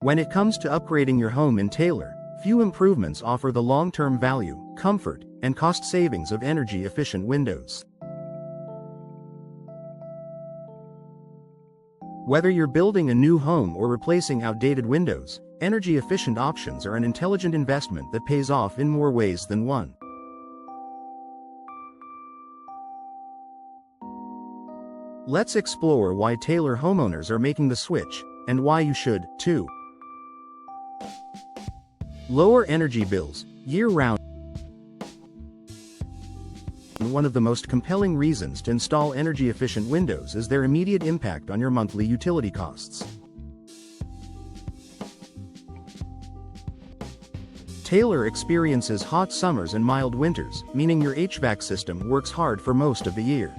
When it comes to upgrading your home in Taylor, few improvements offer the long-term value, comfort, and cost savings of energy-efficient windows. Whether you're building a new home or replacing outdated windows, energy-efficient options are an intelligent investment that pays off in more ways than one. Let's explore why Taylor homeowners are making the switch, and why you should, too. Lower energy bills, year-round. One of the most compelling reasons to install energy-efficient windows is their immediate impact on your monthly utility costs. Taylor experiences hot summers and mild winters, meaning your HVAC system works hard for most of the year.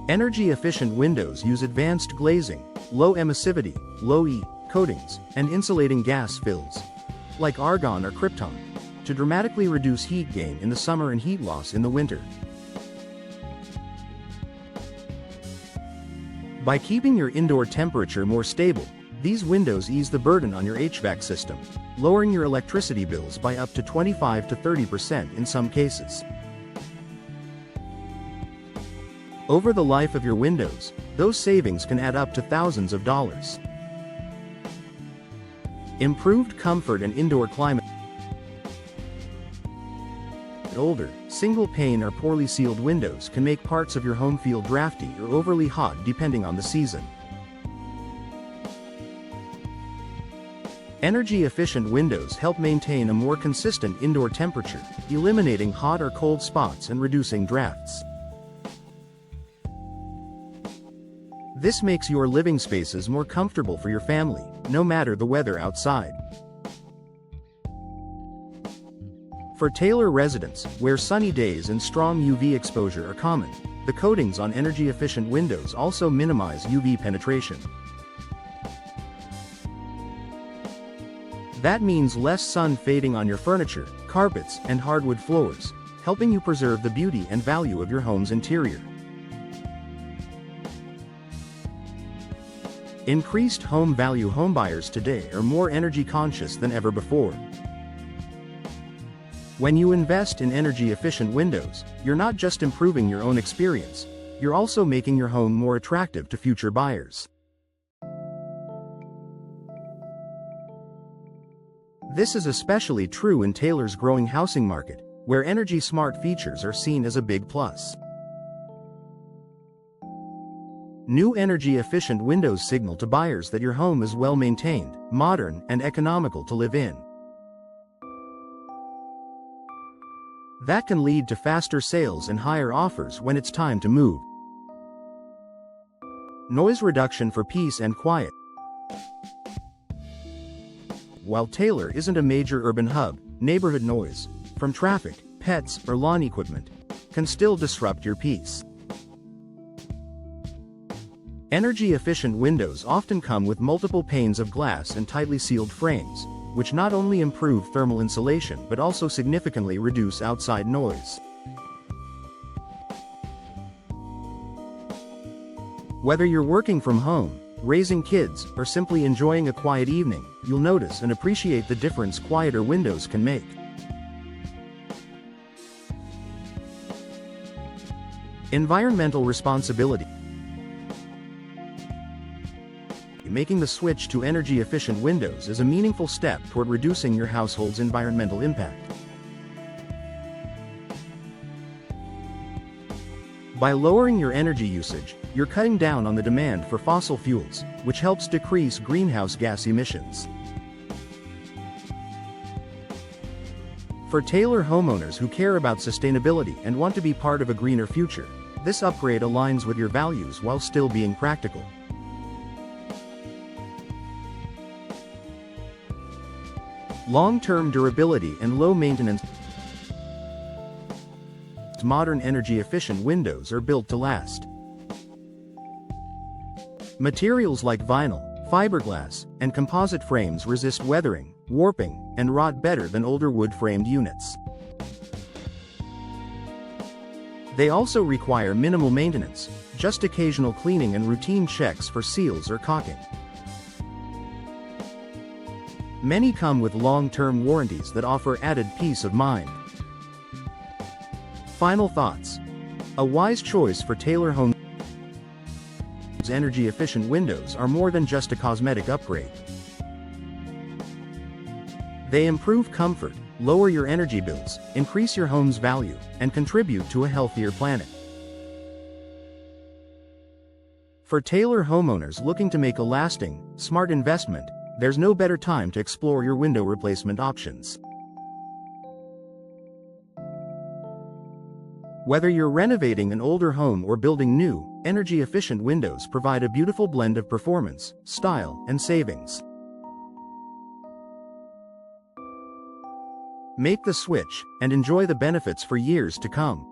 Energy-efficient windows use advanced glazing, low emissivity, low E coatings, and insulating gas fills, like argon or krypton, to dramatically reduce heat gain in the summer and heat loss in the winter. By keeping your indoor temperature more stable, these windows ease the burden on your HVAC system, lowering your electricity bills by up to 25 to 30% in some cases. Over the life of your windows, those savings can add up to thousands of dollars. Improved comfort and indoor climate. Older, single-pane or poorly sealed windows can make parts of your home feel drafty or overly hot depending on the season. Energy-efficient windows help maintain a more consistent indoor temperature, eliminating hot or cold spots and reducing drafts. This makes your living spaces more comfortable for your family, no matter the weather outside. For Taylor residents, where sunny days and strong UV exposure are common, the coatings on energy-efficient windows also minimize UV penetration. That means less sun fading on your furniture, carpets, and hardwood floors, helping you preserve the beauty and value of your home's interior. Increased home value homebuyers today are more energy conscious than ever before. When you invest in energy-efficient windows, you're not just improving your own experience, you're also making your home more attractive to future buyers. This is especially true in Taylor's growing housing market, where energy-smart features are seen as a big plus. New energy-efficient windows signal to buyers that your home is well-maintained, modern, and economical to live in. That can lead to faster sales and higher offers when it's time to move. Noise reduction for peace and quiet. While Taylor isn't a major urban hub, neighborhood noise, from traffic, pets, or lawn equipment, can still disrupt your peace. Energy-efficient windows often come with multiple panes of glass and tightly sealed frames, which not only improve thermal insulation but also significantly reduce outside noise. Whether you're working from home, raising kids, or simply enjoying a quiet evening, you'll notice and appreciate the difference quieter windows can make. Environmental responsibility. Making the switch to energy-efficient windows is a meaningful step toward reducing your household's environmental impact. By lowering your energy usage, you're cutting down on the demand for fossil fuels, which helps decrease greenhouse gas emissions. For Taylor homeowners who care about sustainability and want to be part of a greener future, this upgrade aligns with your values while still being practical. Long-term durability and low maintenance. Modern energy-efficient windows are built to last. Materials like vinyl, fiberglass, and composite frames resist weathering, warping, and rot better than older wood-framed units. They also require minimal maintenance, just occasional cleaning and routine checks for seals or caulking. Many come with long-term warranties that offer added peace of mind. Final thoughts. A wise choice for Taylor Homes' energy-efficient windows are more than just a cosmetic upgrade. They improve comfort, lower your energy bills, increase your home's value, and contribute to a healthier planet. For Taylor homeowners looking to make a lasting, smart investment, there's no better time to explore your window replacement options. Whether you're renovating an older home or building new, energy-efficient windows provide a beautiful blend of performance, style, and savings. Make the switch, and enjoy the benefits for years to come.